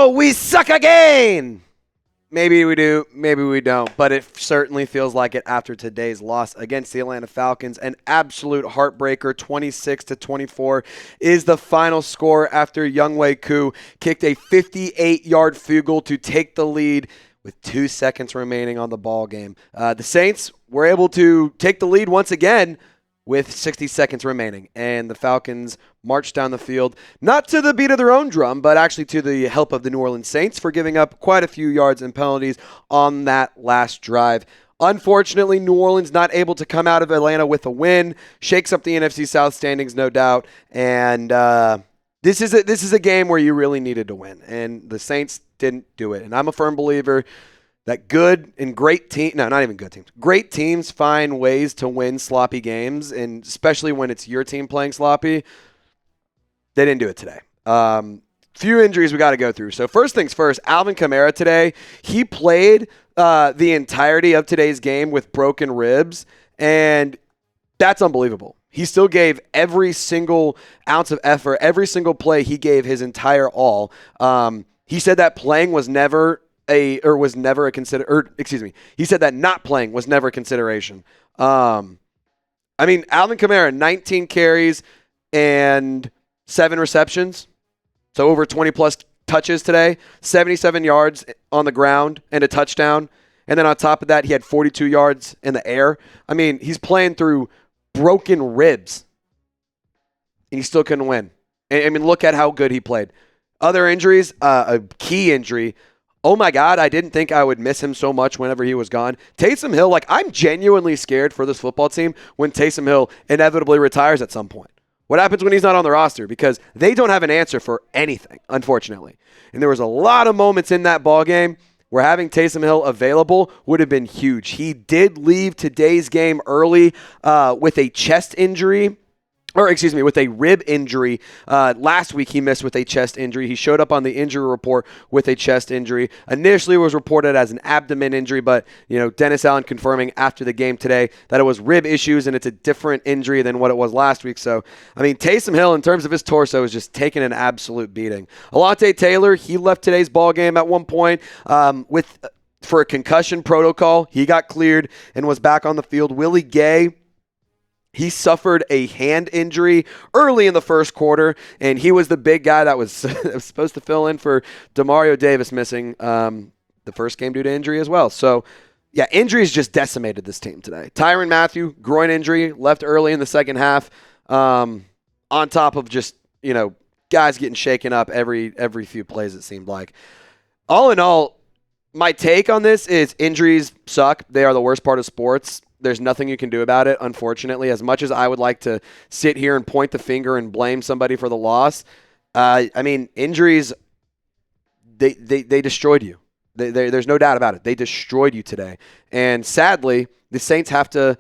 Oh, we suck again! Maybe we do, maybe we don't, but it certainly feels like it after today's loss against the Atlanta Falcons. An absolute heartbreaker, 26-24 is the final score after Younghoe Koo kicked a 58-yard field goal to take the lead with 2 seconds remaining on the ball game. The Saints were able to take the lead once again with 60 seconds remaining, and the Falcons marched down the field, not to the beat of their own drum, but actually to the help of the New Orleans Saints for giving up quite a few yards and penalties on that last drive. Unfortunately, New Orleans not able to come out of Atlanta with a win, shakes up the NFC South standings, no doubt, and this is a game where you really needed to win, and the Saints didn't do it. And I'm a firm believer that good and great teams, no, not even good teams, great teams find ways to win sloppy games, and especially when it's your team playing sloppy. They didn't do it today. Few injuries we got to go through. So first things first, Alvin Kamara today, he played the entirety of today's game with broken ribs, and that's unbelievable. He still gave every single ounce of effort, every single play he gave his entire all. He said that playing was never he said that not playing was never a consideration. Alvin Kamara, 19 carries and 7 receptions, so over 20-plus touches today, 77 yards on the ground and a touchdown. And then on top of that, he had 42 yards in the air. I mean, he's playing through broken ribs, and he still couldn't win. I mean, look at how good he played. Other injuries, a key injury. Oh, my God, I didn't think I would miss him so much whenever he was gone. Taysom Hill, I'm genuinely scared for this football team when Taysom Hill inevitably retires at some point. What happens when he's not on the roster? Because they don't have an answer for anything, unfortunately. And there was a lot of moments in that ball game where having Taysom Hill available would have been huge. He did leave today's game early with a chest injury. With a rib injury. Last week he missed with a chest injury. He showed up on the injury report with a chest injury. Initially it was reported as an abdomen injury, but Dennis Allen confirming after the game today that it was rib issues and it's a different injury than what it was last week. So, Taysom Hill in terms of his torso is just taking an absolute beating. Alontae Taylor, he left today's ball game at one point for a concussion protocol. He got cleared and was back on the field. Willie Gay, he suffered a hand injury early in the first quarter, and he was the big guy that was supposed to fill in for Demario Davis missing the first game due to injury as well. So, yeah, injuries just decimated this team today. Tyrann Mathieu, groin injury, left early in the second half, on top of just, guys getting shaken up every few plays, it seemed like. All in all, my take on this is injuries suck. They are the worst part of sports. There's nothing you can do about it, unfortunately. As much as I would like to sit here and point the finger and blame somebody for the loss, injuries, they destroyed you. There's no doubt about it. They destroyed you today. And sadly, the Saints have to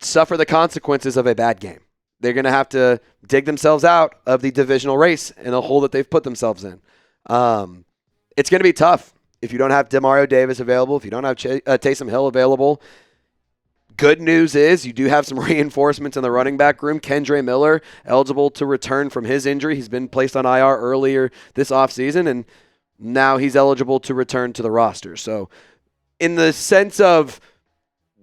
suffer the consequences of a bad game. They're going to have to dig themselves out of the divisional race in the hole that they've put themselves in. It's going to be tough if you don't have Demario Davis available, if you don't have Taysom Hill available. Good news is you do have some reinforcements in the running back room. Kendre Miller, eligible to return from his injury. He's been placed on IR earlier this offseason, and now he's eligible to return to the roster. So in the sense of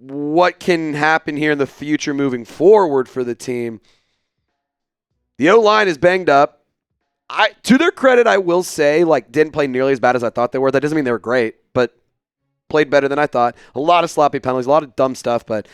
what can happen here in the future moving forward for the team, the O-line is banged up. To their credit, I will say, didn't play nearly as bad as I thought they were. That doesn't mean they were great, but played better than I thought. A lot of sloppy penalties, a lot of dumb stuff, but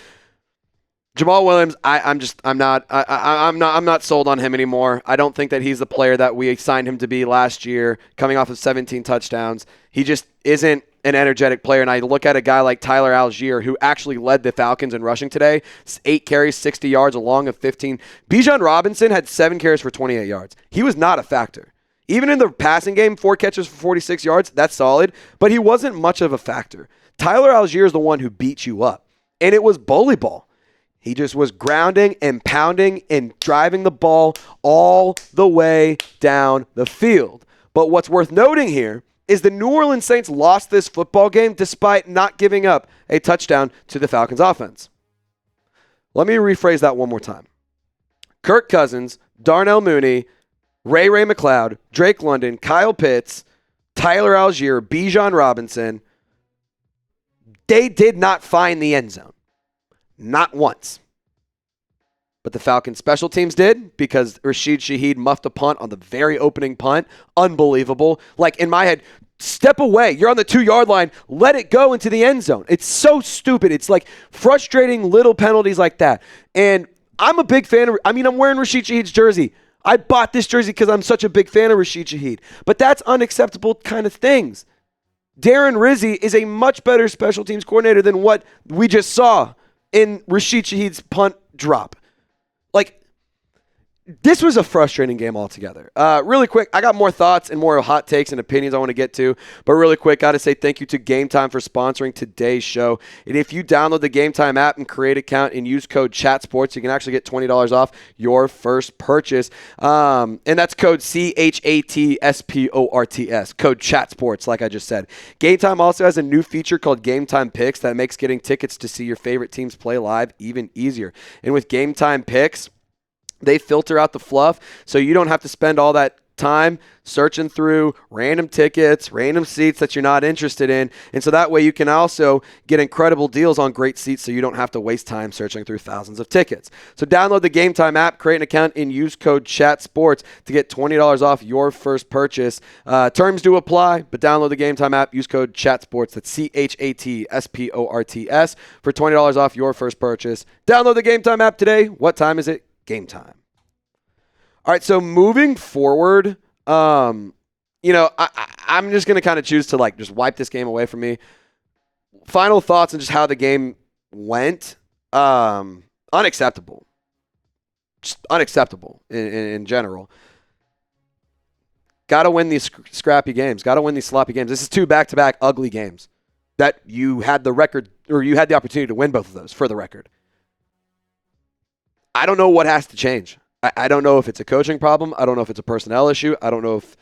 Jamaal Williams, I'm not sold on him anymore. I don't think that he's the player that we signed him to be last year, coming off of 17 touchdowns. He just isn't an energetic player, and I look at a guy like Tyler Algier, who actually led the Falcons in rushing today, 8 carries, 60 yards, along of 15. Bijan Robinson had 7 carries for 28 yards. He was not a factor. Even in the passing game, 4 catches for 46 yards, that's solid, but he wasn't much of a factor. Tyler Algier is the one who beat you up, and it was bully ball. He just was grounding and pounding and driving the ball all the way down the field. But what's worth noting here is the New Orleans Saints lost this football game despite not giving up a touchdown to the Falcons offense. Let me rephrase that one more time. Kirk Cousins, Darnell Mooney, Ray McLeod, Drake London, Kyle Pitts, Tyler Algier, Bijan Robinson, they did not find the end zone. Not once. But the Falcons special teams did because Rashid Shaheed muffed a punt on the very opening punt. Unbelievable. Like in my head, step away. You're on the 2-yard line. Let it go into the end zone. It's so stupid. It's like frustrating little penalties like that. And I'm a big fan I'm wearing Rashid Shaheed's jersey. I bought this jersey because I'm such a big fan of Rashid Shaheed. But that's unacceptable kind of things. Darren Rizzi is a much better special teams coordinator than what we just saw in Rashid Shaheed's punt drop. Like, this was a frustrating game altogether. Really quick, I got more thoughts and more hot takes and opinions I want to get to. But really quick, got to say thank you to Game Time for sponsoring today's show. And if you download the Game Time app and create an account and use code CHATSPORTS, you can actually get $20 off your first purchase. And that's code CHATSPORTS, code CHATSPORTS, like I just said. Game Time also has a new feature called Game Time Picks that makes getting tickets to see your favorite teams play live even easier. And with Game Time Picks, they filter out the fluff, so you don't have to spend all that time searching through random tickets, random seats that you're not interested in. And so that way you can also get incredible deals on great seats so you don't have to waste time searching through thousands of tickets. So download the Game Time app, create an account, and use code CHATSPORTS to get $20 off your first purchase. Terms do apply, but download the Game Time app, use code CHATSPORTS, that's CHATSPORTS, for $20 off your first purchase. Download the Game Time app today. What time is it? Game time. All right, so moving forward, I'm just going to kind of choose to just wipe this game away from me. Final thoughts on just how the game went. Unacceptable. Just unacceptable in general. Got to win these scrappy games. Got to win these sloppy games. This is 2 back-to-back ugly games that you had the record, or you had the opportunity to win both of those, for the record. I don't know what has to change. I don't know if it's a coaching problem. I don't know if it's a personnel issue. I don't know if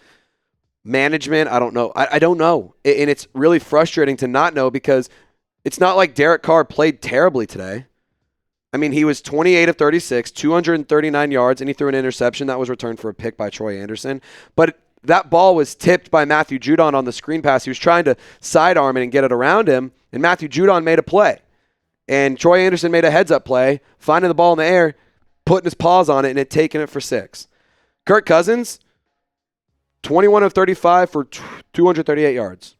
management. I don't know. I don't know. And it's really frustrating to not know because it's not like Derek Carr played terribly today. I mean, he was 28 of 36, 239 yards, and he threw an interception that was returned for a pick by Troy Anderson. But that ball was tipped by Matthew Judon on the screen pass. He was trying to sidearm it and get it around him, and Matthew Judon made a play. And Troy Anderson made a heads-up play, finding the ball in the air, putting his paws on it, and it taking it for 6. Kirk Cousins, 21 of 35 for 238 yards.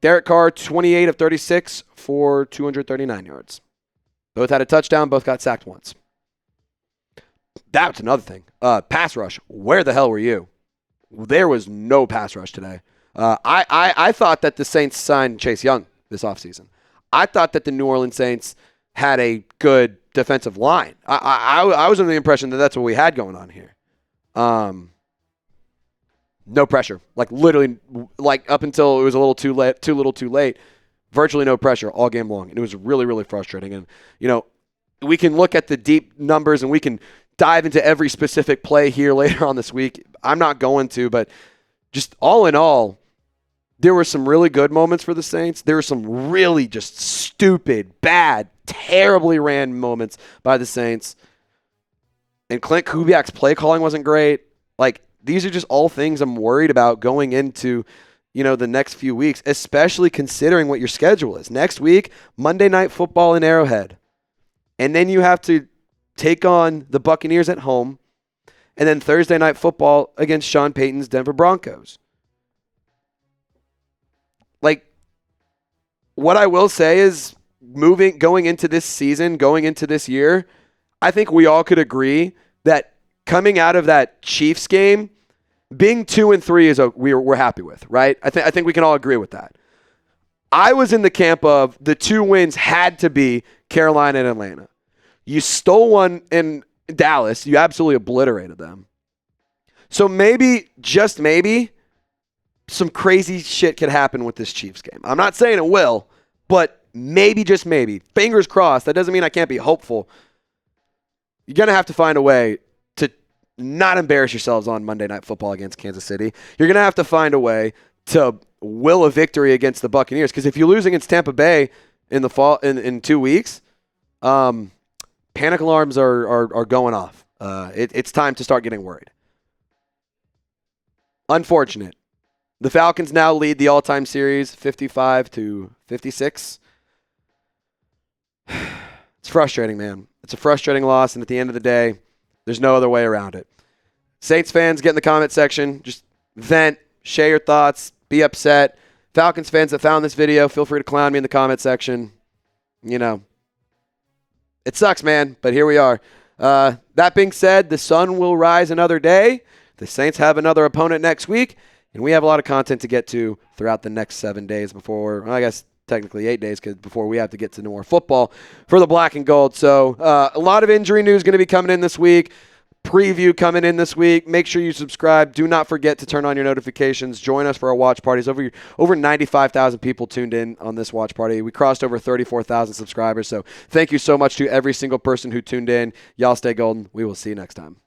Derek Carr, 28 of 36 for 239 yards. Both had a touchdown. Both got sacked once. That's another thing. Pass rush. Where the hell were you? There was no pass rush today. I thought that the Saints signed Chase Young this offseason. I thought that the New Orleans Saints had a good defensive line. I was under the impression that that's what we had going on here. No pressure. Literally, up until it was a little too late, virtually no pressure all game long. And it was really, really frustrating. And, we can look at the deep numbers and we can dive into every specific play here later on this week. I'm not going to, but just all in all, there were some really good moments for the Saints. There were some really just stupid, bad, terribly ran moments by the Saints. And Klint Kubiak's play calling wasn't great. These are just all things I'm worried about going into, the next few weeks, especially considering what your schedule is. Next week, Monday Night Football in Arrowhead. And then you have to take on the Buccaneers at home. And then Thursday Night Football against Sean Payton's Denver Broncos. What I will say is going into this season, going into this year, I think we all could agree that coming out of that Chiefs game, being 2-3 is we're happy with, right? I think we can all agree with that. I was in the camp of the 2 wins had to be Carolina and Atlanta. You stole one in Dallas. You absolutely obliterated them. So maybe, just maybe, some crazy shit could happen with this Chiefs game. I'm not saying it will, but maybe, just maybe. Fingers crossed. That doesn't mean I can't be hopeful. You're going to have to find a way to not embarrass yourselves on Monday Night Football against Kansas City. You're going to have to find a way to will a victory against the Buccaneers. Because if you lose against Tampa Bay in the fall in 2 weeks, panic alarms are going off. It's time to start getting worried. Unfortunate. The Falcons now lead the all-time series 55-56. It's frustrating, man. It's a frustrating loss, and at the end of the day, there's no other way around it. Saints fans, get in the comment section. Just vent, share your thoughts, be upset. Falcons fans that found this video, feel free to clown me in the comment section. You know, it sucks, man, but here we are. That being said, the sun will rise another day. The Saints have another opponent next week, and we have a lot of content to get to throughout the next 7 days before, well, I guess technically 8 days before we have to get to more football for the black and gold. So a lot of injury news going to be coming in this week. Preview coming in this week. Make sure you subscribe. Do not forget to turn on your notifications. Join us for our watch parties. Over 95,000 people tuned in on this watch party. We crossed over 34,000 subscribers. So thank you so much to every single person who tuned in. Y'all stay golden. We will see you next time.